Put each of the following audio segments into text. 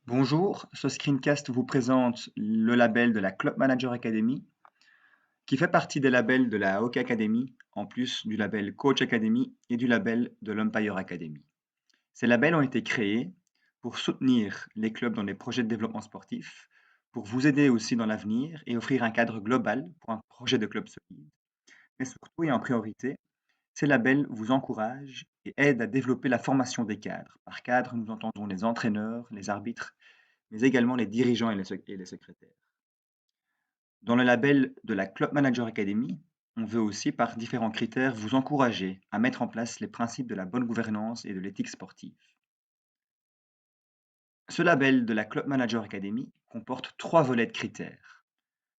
Bonjour, ce screencast vous présente le label de la Club Manager Academy, qui fait partie des labels de la Hockey Academy, en plus du label Coach Academy et du label de l'Umpire Academy. Ces labels ont été créés pour soutenir les clubs dans les projets de développement sportif, pour vous aider aussi dans l'avenir et offrir un cadre global pour un projet de club solide. Mais surtout et en priorité, ces labels vous encouragent et aident à développer la formation des cadres. Par cadre, nous entendons les entraîneurs, les arbitres, mais également les dirigeants et les secrétaires. Dans le label de la Club Manager Academy, on veut aussi, par différents critères, vous encourager à mettre en place les principes de la bonne gouvernance et de l'éthique sportive. Ce label de la Club Manager Academy comporte 3 volets de critères: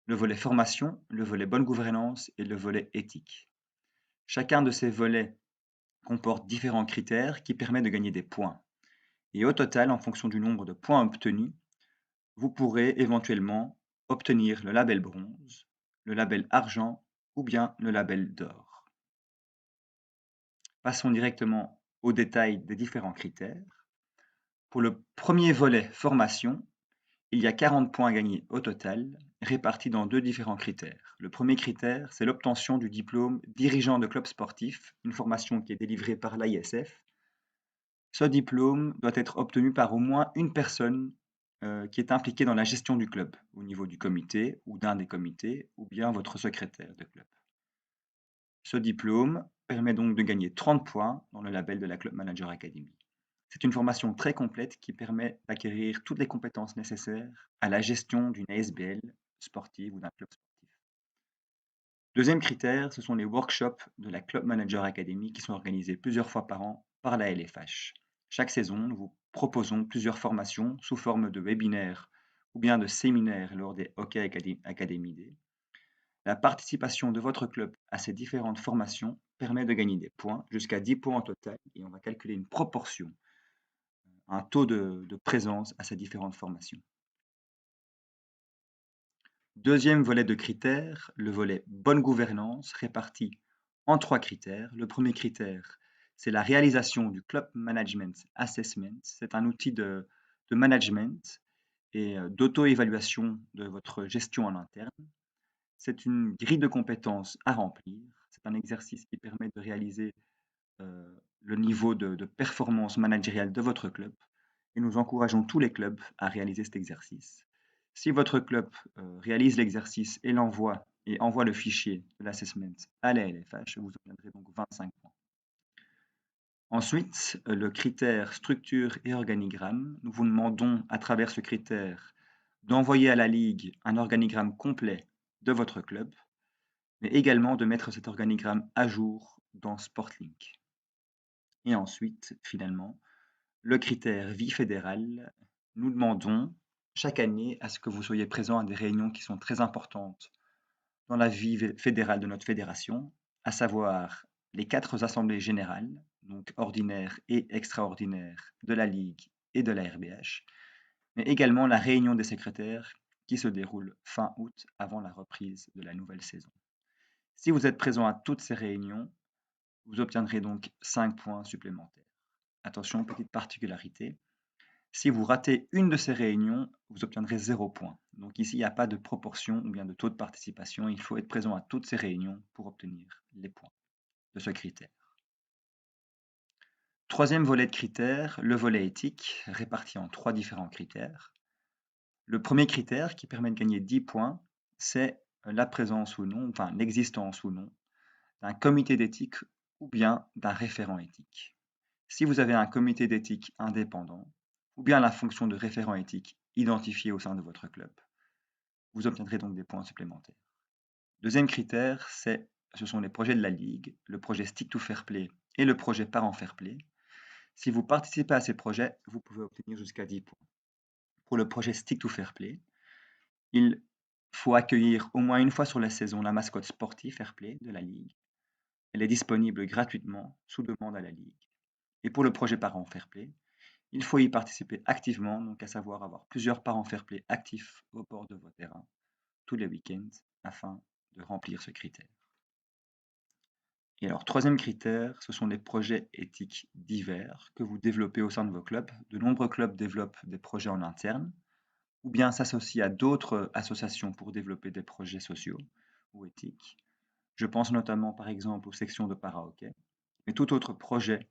le volet formation, le volet bonne gouvernance et le volet éthique. Chacun de ces volets comporte différents critères qui permettent de gagner des points. Et au total, en fonction du nombre de points obtenus, vous pourrez éventuellement obtenir le label bronze, le label argent ou bien le label d'or. Passons directement aux détails des différents critères. Pour le premier volet formation, il y a 40 points à gagner au total, répartis dans 2 différents critères. Le premier critère, c'est l'obtention du diplôme dirigeant de club sportif, une formation qui est délivrée par l'ISF. Ce diplôme doit être obtenu par au moins une personne qui est impliquée dans la gestion du club, au niveau du comité ou d'un des comités, ou bien votre secrétaire de club. Ce diplôme permet donc de gagner 30 points dans le label de la Club Manager Academy. C'est une formation très complète qui permet d'acquérir toutes les compétences nécessaires à la gestion d'une ASBL sportive ou d'un club sportif. Deuxième critère, ce sont les workshops de la Club Manager Academy qui sont organisés plusieurs fois par an par la LFH. Chaque saison, nous vous proposons plusieurs formations sous forme de webinaires ou bien de séminaires lors des Hockey Academy Day. La participation de votre club à ces différentes formations permet de gagner des points, jusqu'à 10 points en total, et on va calculer une proportion, un taux de présence à ces différentes formations. Deuxième volet de critères, le volet bonne gouvernance, réparti en 3 critères. Le premier critère, c'est la réalisation du Club Management Assessment. C'est un outil de management et d'auto-évaluation de votre gestion en interne. C'est une grille de compétences à remplir. C'est un exercice qui permet de réaliser le niveau de performance managériale de votre club et nous encourageons tous les clubs à réaliser cet exercice. Si votre club réalise l'exercice et l'envoie et envoie le fichier de l'assessment à la LFH, vous obtiendrez donc 25 points. Ensuite, le critère structure et organigramme. Nous vous demandons à travers ce critère d'envoyer à la Ligue un organigramme complet de votre club, mais également de mettre cet organigramme à jour dans Sportlink. Et ensuite, finalement, le critère vie fédérale. Nous demandons chaque année à ce que vous soyez présent à des réunions qui sont très importantes dans la vie fédérale de notre fédération, à savoir les 4 assemblées générales, donc ordinaires et extraordinaires de la Ligue et de la RBH, mais également la réunion des secrétaires qui se déroule fin août avant la reprise de la nouvelle saison. Si vous êtes présent à toutes ces réunions, vous obtiendrez donc 5 points supplémentaires. Attention, petite particularité, si vous ratez une de ces réunions, vous obtiendrez 0 points. Donc ici, il n'y a pas de proportion ou bien de taux de participation. Il faut être présent à toutes ces réunions pour obtenir les points de ce critère. Troisième volet de critères, le volet éthique, réparti en 3 différents critères. Le premier critère qui permet de gagner 10 points, c'est la présence ou non, enfin l'existence ou non, d'un comité d'éthique ou bien d'un référent éthique. Si vous avez un comité d'éthique indépendant, ou bien la fonction de référent éthique identifiée au sein de votre club, vous obtiendrez donc des points supplémentaires. Deuxième critère, ce sont les projets de la Ligue, le projet Stick to Fair Play et le projet Parent Fair Play. Si vous participez à ces projets, vous pouvez obtenir jusqu'à 10 points. Pour le projet Stick to Fair Play, il faut accueillir au moins une fois sur la saison la mascotte sportive Fair Play de la Ligue. Elle est disponible gratuitement sous demande à la Ligue. Et pour le projet Parent Fair Play, il faut y participer activement, donc à savoir avoir plusieurs parents fair play actifs au bord de vos terrains tous les week-ends afin de remplir ce critère. Et alors, troisième critère, ce sont les projets éthiques divers que vous développez au sein de vos clubs. De nombreux clubs développent des projets en interne ou bien s'associent à d'autres associations pour développer des projets sociaux ou éthiques. Je pense notamment par exemple aux sections de para-hockey, mais tout autre projet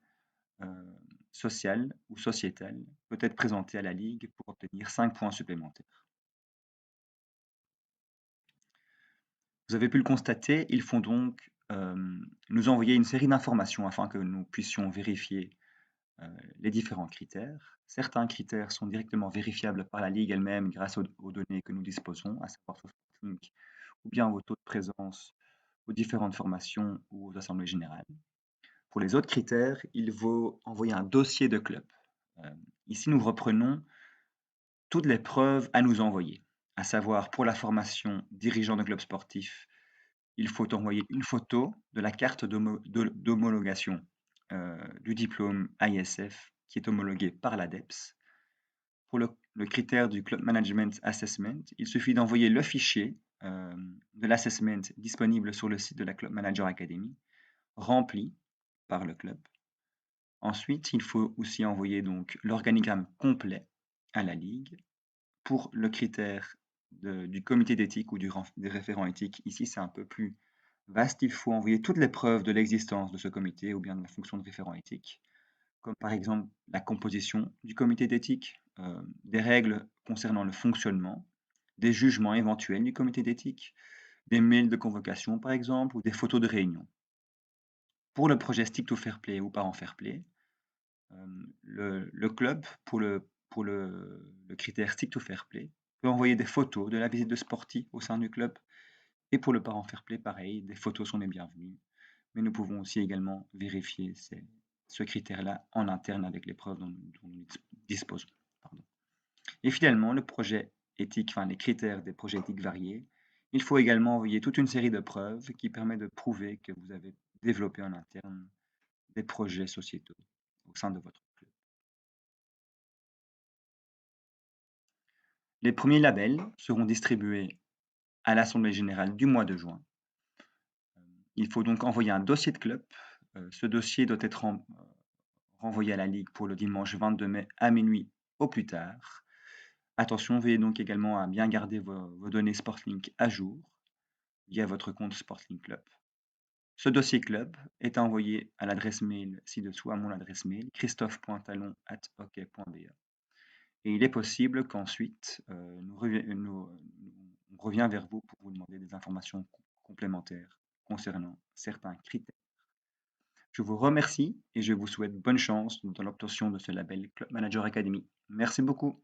euh, social ou sociétal peut être présenté à la Ligue pour obtenir 5 points supplémentaires. Vous avez pu le constater, ils font donc nous envoyer une série d'informations afin que nous puissions vérifier les différents critères. Certains critères sont directement vérifiables par la Ligue elle-même grâce aux données que nous disposons, à savoir Sportlink, ou bien au taux de présence aux différentes formations ou aux assemblées générales. Pour les autres critères, il faut envoyer un dossier de club. Euh, Ici, nous reprenons toutes les preuves à nous envoyer, à savoir pour la formation dirigeant de club sportif, il faut envoyer une photo de la carte d'homologation du diplôme ISF qui est homologué par l'ADEPS. Pour le critère du Club Management Assessment, il suffit d'envoyer le fichier de l'assessment disponible sur le site de la Club Manager Academy, rempli par le club. Ensuite, il faut aussi envoyer donc l'organigramme complet à la Ligue. Pour le critère du comité d'éthique ou des référents éthiques, ici c'est un peu plus vaste, il faut envoyer toutes les preuves de l'existence de ce comité ou bien de la fonction de référent éthique, comme par exemple la composition du comité d'éthique, des règles concernant le fonctionnement, des jugements éventuels du comité d'éthique, des mails de convocation par exemple, ou des photos de réunion. Pour le projet Stick to Fair Play ou Parent Fair Play, le club, pour le critère Stick to Fair Play, peut envoyer des photos de la visite de sportifs au sein du club. Et pour le Parent Fair Play, pareil, des photos sont les bienvenues. Mais nous pouvons aussi également vérifier ce critère-là en interne avec les preuves dont nous disposons. Pardon. Et finalement, le projet éthique, enfin les critères des projets éthiques variés, il faut également envoyer toute une série de preuves qui permettent de prouver que vous avez développé en interne des projets sociétaux au sein de votre club. Les premiers labels seront distribués à l'Assemblée générale du mois de juin. Il faut donc envoyer un dossier de club. Ce dossier doit être renvoyé à la Ligue pour le dimanche 22 mai à minuit au plus tard. Attention, veillez donc également à bien garder vos données Sportlink à jour via votre compte Sportlink Club. Ce dossier club est envoyé à l'adresse mail ci-dessous, à mon adresse mail, christophe.talon@hockey.be. Et il est possible qu'ensuite, on revient vers vous pour vous demander des informations complémentaires concernant certains critères. Je vous remercie et je vous souhaite bonne chance dans l'obtention de ce label Club Manager Academy. Merci beaucoup.